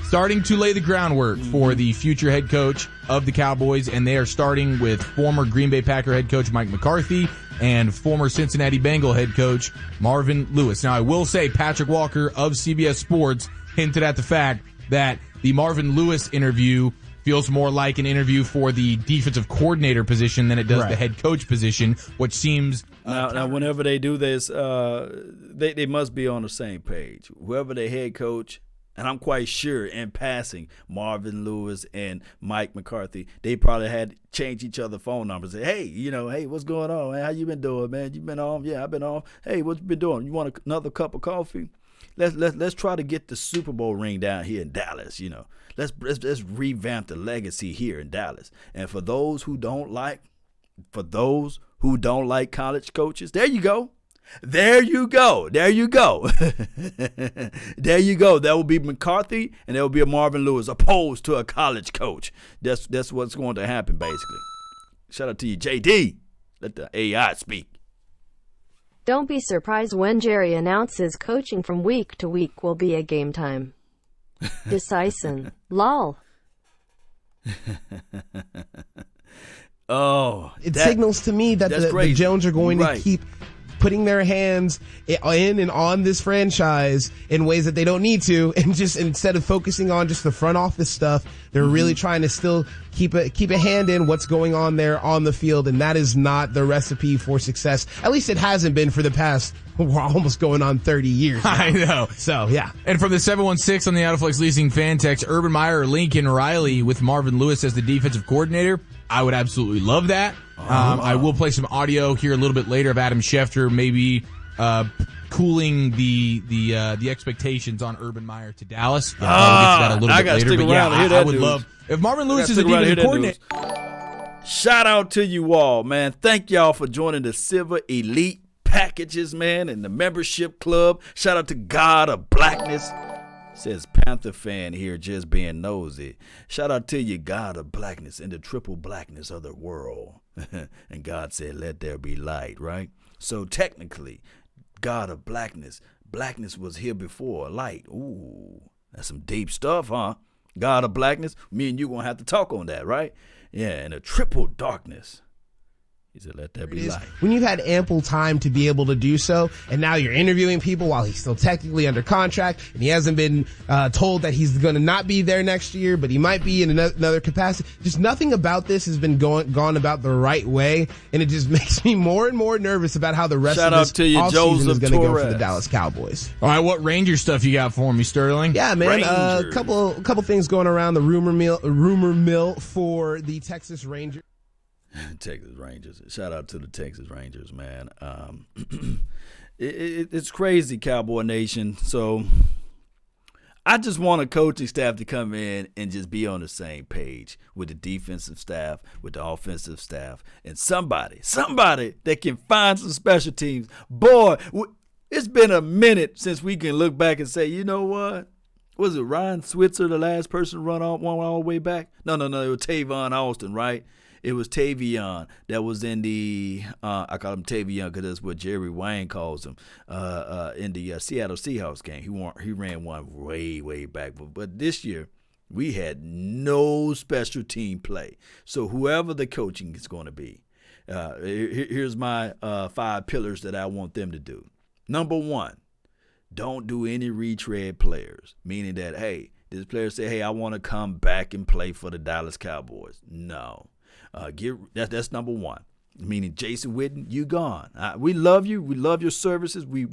Speaker 4: starting to lay the groundwork for the future head coach of the Cowboys, and they are starting with former Green Bay Packer head coach Mike McCarthy and former Cincinnati Bengal head coach Marvin Lewis. Now, I will say Patrick Walker of CBS Sports hinted at the fact that the Marvin Lewis interview feels more like an interview for the defensive coordinator position than it does the head coach position, which seems...
Speaker 1: Now, whenever they do this, they must be on the same page. Whoever the head coach, and I'm quite sure in passing, Marvin Lewis and Mike McCarthy, they probably had changed each other's phone numbers. Say, hey, what's going on, man? How you been doing, man? You been on? Yeah, I've been on. Hey, what you been doing? You want another cup of coffee? Let's try to get the Super Bowl ring down here in Dallas. Let's revamp the legacy here in Dallas. And for those who don't like college coaches, there you go. There you go. There you go. There you go. That will be McCarthy, and there will be a Marvin Lewis opposed to a college coach. That's what's going to happen, basically. Shout out to you, JD. Let the AI speak.
Speaker 3: Don't be surprised when Jerry announces coaching from week to week will be a game time. Decisive. Lol.
Speaker 5: It signals to me that the Jones are going to keep putting their hands in and on this franchise in ways that they don't need to, and just instead of focusing on just the front office stuff, they're really trying to still keep a hand in what's going on there on the field, and that is not the recipe for success. At least it hasn't been for the past, we're almost going on 30 years now.
Speaker 4: I know.
Speaker 5: So, yeah.
Speaker 4: And from the 716 on the Autoflex Leasing fan text, Urban Meyer or Lincoln Riley with Marvin Lewis as the defensive coordinator, I would absolutely love that. I will play some audio here a little bit later of Adam Schefter maybe cooling the expectations on Urban Meyer to Dallas. We'll get to that a little bit later.
Speaker 1: Stick
Speaker 4: but
Speaker 1: around
Speaker 4: yeah,
Speaker 1: and hear
Speaker 4: I
Speaker 1: that
Speaker 4: would
Speaker 1: news.
Speaker 4: love if Marvin Lewis is the defensive coordinator.
Speaker 1: Shout out to you all, man. Thank y'all for joining the Silver Elite packages, man, and the membership club. Shout out to God of Blackness. Says Panther fan here just being nosy. Shout out to you, God of Blackness, and the triple blackness of the world. And God said, let there be light, right? So technically, God of Blackness was here before light. Ooh, that's some deep stuff, huh? God of Blackness, me and you going to have to talk on that, right? Yeah, and a triple darkness. He said, let that be light.
Speaker 5: When you've had ample time to be able to do so, and now you're interviewing people while he's still technically under contract, and he hasn't been told that he's going to not be there next year, but he might be in another capacity. Just nothing about this has been gone about the right way, and it just makes me more and more nervous about how the rest of this offseason is going to go for the Dallas Cowboys.
Speaker 4: All right, what Ranger stuff you got for me, Sterling?
Speaker 5: Yeah, man, a couple things going around the rumor mill for the Texas Rangers.
Speaker 1: Texas Rangers. Shout out to the Texas Rangers, man. It's crazy, Cowboy Nation. So I just want a coaching staff to come in and just be on the same page with the defensive staff, with the offensive staff, and somebody that can find some special teams. Boy, it's been a minute since we can look back and say, you know what? Was it Ryan Switzer, the last person to run all the way back? No, it was Tavon Austin, right? It was Tavion that was in the I call him Tavion because that's what Jerry Wayne calls him in the Seattle Seahawks game. He ran one way back, but this year we had no special team play. So whoever the coaching is going to be, here's my 5 pillars that I want them to do. Number 1, don't do any retread players, meaning that hey, this player say, hey, I want to come back and play for the Dallas Cowboys. No. That's number 1. Meaning Jason Witten, you gone. We love you. We love your services. We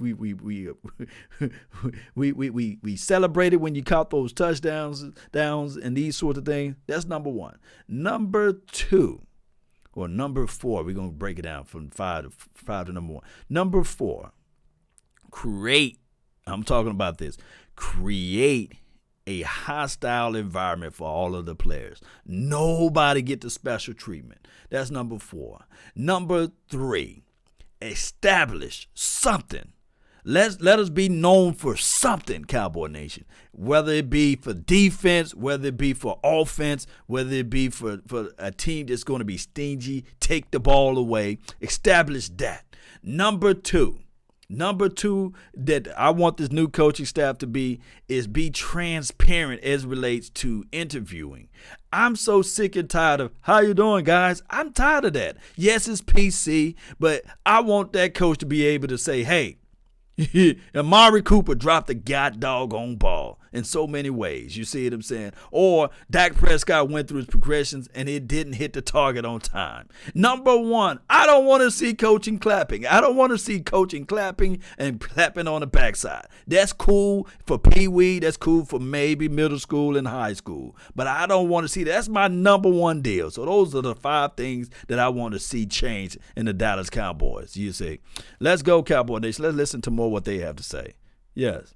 Speaker 1: celebrated when you caught those touchdowns and these sorts of things. That's number 1. Number 2 or number 4. We're gonna break it down from 5 to number 1. Number 4. Create. I'm talking about this. Create a hostile environment for all of the players. Nobody get the special treatment. That's number 4. Number 3, establish something. Let us be known for something, Cowboy Nation. Whether it be for defense, whether it be for offense, whether it be for a team that's going to be stingy, take the ball away. Establish that. Number 2 that I want this new coaching staff to be transparent as relates to interviewing. I'm so sick and tired of, how you doing, guys? I'm tired of that. Yes, it's PC, but I want that coach to be able to say, hey, Amari Cooper dropped the doggone ball in so many ways. You see what I'm saying? Or Dak Prescott went through his progressions and it didn't hit the target on time. Number 1, I don't want to see coaching clapping. I don't want to see coaching clapping and clapping on the backside. That's cool for Pee Wee. That's cool for maybe middle school and high school. But I don't want to see that. That's my number 1 deal. So those are the 5 things that I want to see change in the Dallas Cowboys. You see. Let's go, Cowboy Nation. Let's listen to more what they have to say. Yes.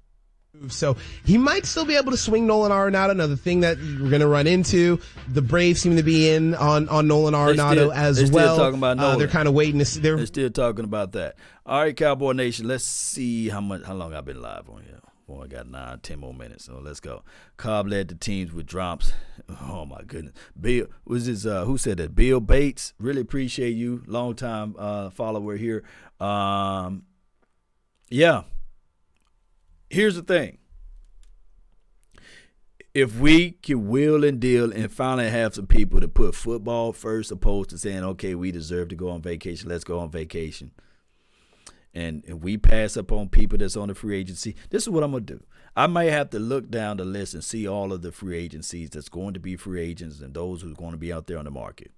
Speaker 5: So he might still be able to swing Nolan Arenado. Another thing that we're going to run into. The Braves seem to be in on Nolan Arenado as well.
Speaker 1: Still talking about Nolan.
Speaker 5: They're kind of waiting to see.
Speaker 1: They're still talking about that. All right, Cowboy Nation. Let's see how long I've been live on here. Well, I got 10 more minutes, so let's go. Cobb led the teams with drops. Oh my goodness. Bill was this who said that? Bill Bates. Really appreciate you. Long time follower here. Yeah. Here's the thing. If we can wheel and deal and finally have some people to put football first opposed to saying, okay, we deserve to go on vacation, let's go on vacation. And we pass up on people that's on the free agency, this is what I'm going to do. I might have to look down the list and see all of the free agencies that's going to be free agents and those who are going to be out there on the market.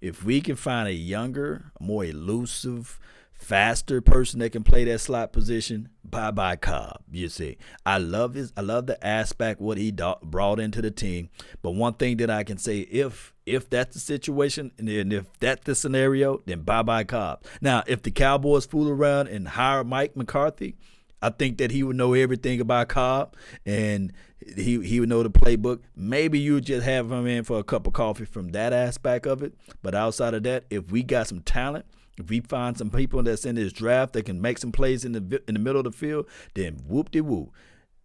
Speaker 1: If we can find a younger, more elusive, faster person that can play that slot position, bye-bye Cobb, you see. I love the aspect what he brought into the team. But one thing that I can say, if that's the situation and if that's the scenario, then bye-bye Cobb. Now, if the Cowboys fool around and hire Mike McCarthy, I think that he would know everything about Cobb and he would know the playbook. Maybe you just have him in for a cup of coffee from that aspect of it. But outside of that, if we got some talent, if we find some people that's in this draft that can make some plays in the middle of the field, then whoop-de-whoop.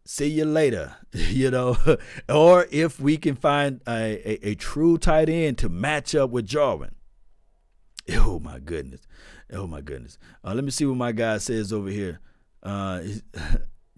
Speaker 1: See you later, you know. Or if we can find a true tight end to match up with Jarwin. Oh, my goodness. Let me see what my guy says over here.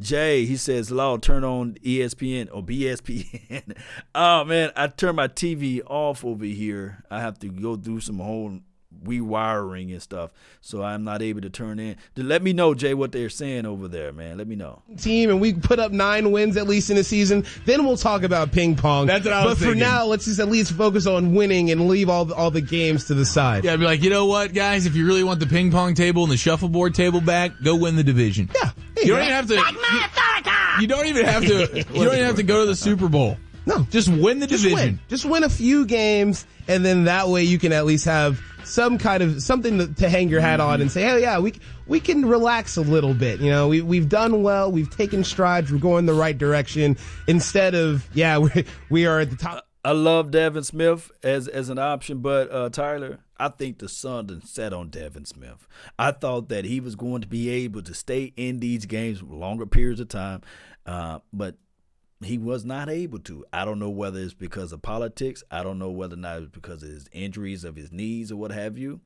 Speaker 1: Jay, he says, Law, turn on ESPN or BSPN. Oh, man, I turned my TV off over here. I have to go through some whole rewiring and stuff, so I'm not able to turn in. Let me know, Jay, what they're saying over there, man. Let me know.
Speaker 5: Team, and we put up 9 wins at least in a season. Then we'll talk about ping pong.
Speaker 4: That's what I was thinking.
Speaker 5: But for now, let's just at least focus on winning and leave all the games to the side.
Speaker 4: Yeah, I'd be like, you know what, guys? If you really want the ping pong table and the shuffleboard table back, go win the division.
Speaker 5: Yeah.
Speaker 4: You don't even have to. You don't even have to. You don't even have to go to the Super Bowl.
Speaker 5: No,
Speaker 4: just win the division.
Speaker 5: Just win a few games, and then that way you can at least have some kind of something to hang your hat on and say, "Oh yeah, we can relax a little bit." You know, we've done well, we've taken strides, we're going the right direction. Instead of we are at the top.
Speaker 1: I love Devin Smith as an option, but Tyler, I think the sun done set on Devin Smith. I thought that he was going to be able to stay in these games for longer periods of time, but he was not able to. I don't know whether it's because of politics. I don't know whether or not it's because of his injuries of his knees or what have you,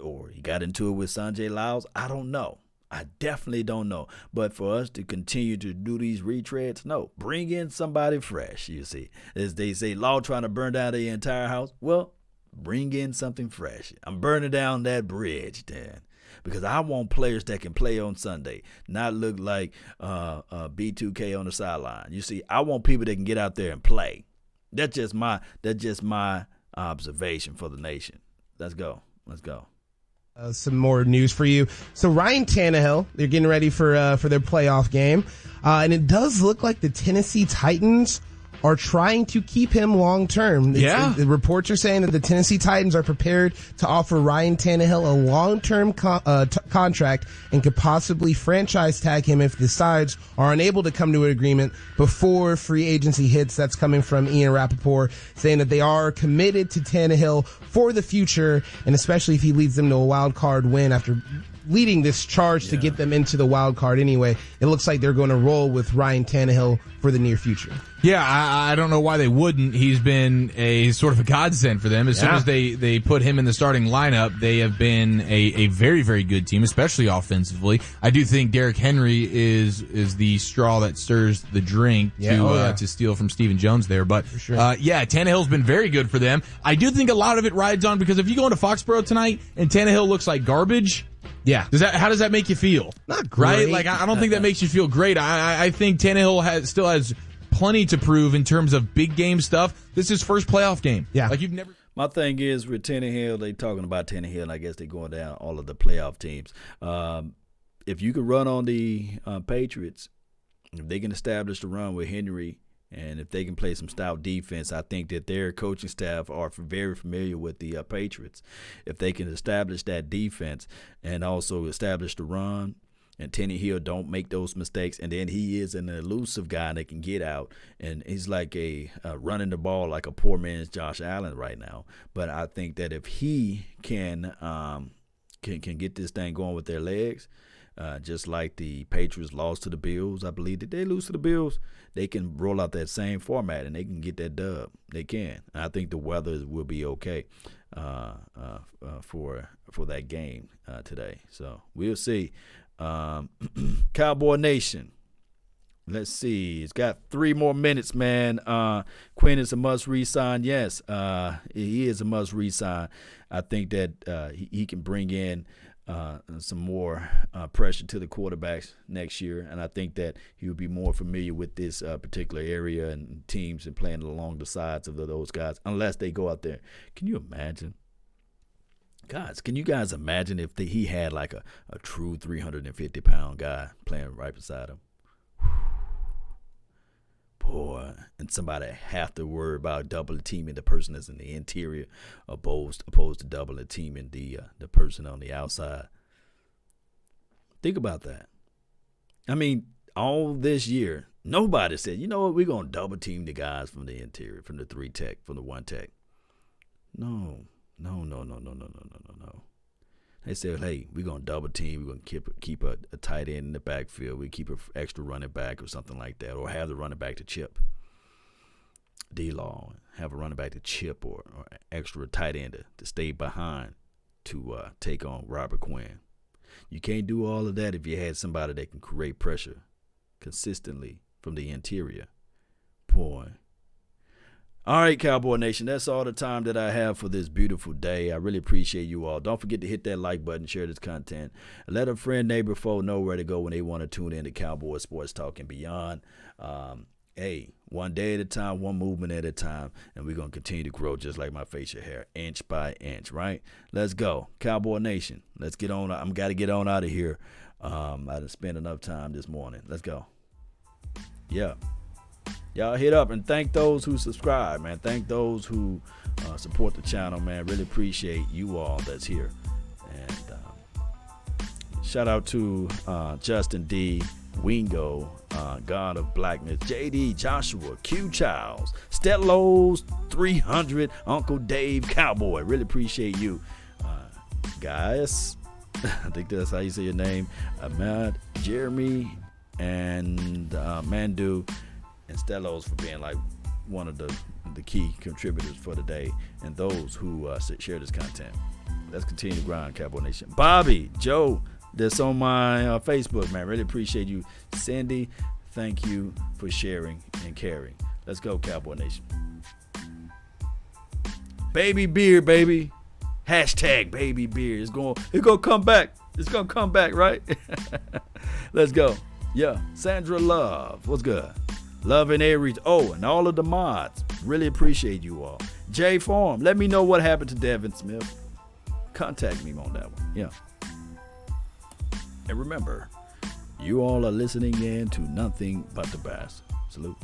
Speaker 1: or he got into it with Sanjay Lyles. I don't know. I definitely don't know. But for us to continue to do these retreads, no, bring in somebody fresh, you see. As they say, law trying to burn down the entire house. Well, bring in something fresh. I'm burning down that bridge, Dan, because I want players that can play on Sunday, not look like B2K on the sideline. You see, I want people that can get out there and play. That's just my observation for the nation. Let's go.
Speaker 5: Some more news for you. So Ryan Tannehill, they're getting ready for their playoff game, and it does look like the Tennessee Titans are trying to keep him long term.
Speaker 4: Yeah.
Speaker 5: The reports are saying that the Tennessee Titans are prepared to offer Ryan Tannehill a long-term contract and could possibly franchise tag him if the sides are unable to come to an agreement before free agency hits. That's coming from Ian Rappaport, saying that they are committed to Tannehill for the future, and especially if he leads them to a wild card win after leading this charge to get them into the wild card anyway. It looks like they're going to roll with Ryan Tannehill for the near future.
Speaker 4: Yeah, I don't know why they wouldn't. He's been a sort of a godsend for them. As soon as they put him in the starting lineup, they have been a very, very good team, especially offensively. I do think Derrick Henry is the straw that stirs the drink to steal from Stephen Jones there. But
Speaker 5: sure.
Speaker 4: Tannehill's been very good for them. I do think a lot of it rides on because if you go into Foxborough tonight and Tannehill looks like garbage, how does that make you feel?
Speaker 5: Not great.
Speaker 4: Right? Like, I don't think that makes you feel great. I think Tannehill still has plenty to prove in terms of big game stuff. This is his first playoff game.
Speaker 5: Yeah.
Speaker 4: Like, you've never.
Speaker 1: My thing is with Tannehill, they talking about Tannehill, and I guess they're going down all of the playoff teams. If you could run on the Patriots, if they can establish the run with Henry, and if they can play some stout defense, I think that their coaching staff are very familiar with the Patriots. If they can establish that defense and also establish the run, and Tannehill don't make those mistakes, and then he is an elusive guy that can get out, and he's like a running the ball like a poor man's Josh Allen right now. But I think that if he can get this thing going with their legs, just like the Patriots lost to the Bills, I believe that they lose to the Bills, they can roll out that same format and they can get that dub. They can. And I think the weather will be okay for that game today. So we'll see. Cowboy Nation. Let's see. It's got 3 more minutes, man. Quinn is a must re-sign. Yes, he is a must re-sign. I think that he can bring in some more pressure to the quarterbacks next year, and I think that he will be more familiar with this particular area and teams and playing along the sides of those guys, unless they go out there. Can you imagine? Guys, can you guys imagine if he had like a true 350-pound guy playing right beside him? Boy, and somebody have to worry about double teaming the person that's in the interior opposed to double teaming the person on the outside. Think about that. I mean, all this year, nobody said, you know what, we're going to double team the guys from the interior, from the 3 tech, from the 1 tech. No. They said, hey, we're going to double team. We're going to keep a tight end in the backfield. We keep an extra running back or something like that, or have the running back to chip. D-Law, have a running back to chip or extra tight end to stay behind to take on Robert Quinn. You can't do all of that if you had somebody that can create pressure consistently from the interior. Boy, All right, Cowboy Nation, that's all the time that I have for this beautiful day. I really appreciate you all. Don't forget to hit that like button, share this content. Let a friend, neighbor, foe know where to go when they want to tune in to Cowboy Sports Talk and beyond. Hey, one day at a time, one movement at a time, and we're going to continue to grow just like my facial hair, inch by inch, right? Let's go. Cowboy Nation, let's get on. I'm got to get on out of here. I done spent enough time this morning. Let's go. Yeah. Y'all hit up and thank those who subscribe, man. Thank those who support the channel, man. Really appreciate you all that's here. And shout out to Justin D, Wingo, God of Blackness, JD, Joshua, Q Childs, Stetlos 300, Uncle Dave, Cowboy. Really appreciate you guys. I think that's how you say your name. Ahmad, Jeremy, and Mandu. And Stellos for being like one of the key contributors for the day, and those who share this content. Let's continue to grind, Cowboy Nation. Bobby, Joe, that's on my Facebook, man. Really appreciate you. Cindy, thank you for sharing and caring. Let's go, Cowboy Nation. Baby beer, baby. Hashtag baby beer. It's gonna come back. It's gonna come back, right? Let's go. Yeah, Sandra Love, what's good? Love and Aries. Oh, and all of the mods. Really appreciate you all. J Farm, let me know what happened to Devin Smith. Contact me on that one. Yeah. And remember, you all are listening in to nothing but the best. Salute.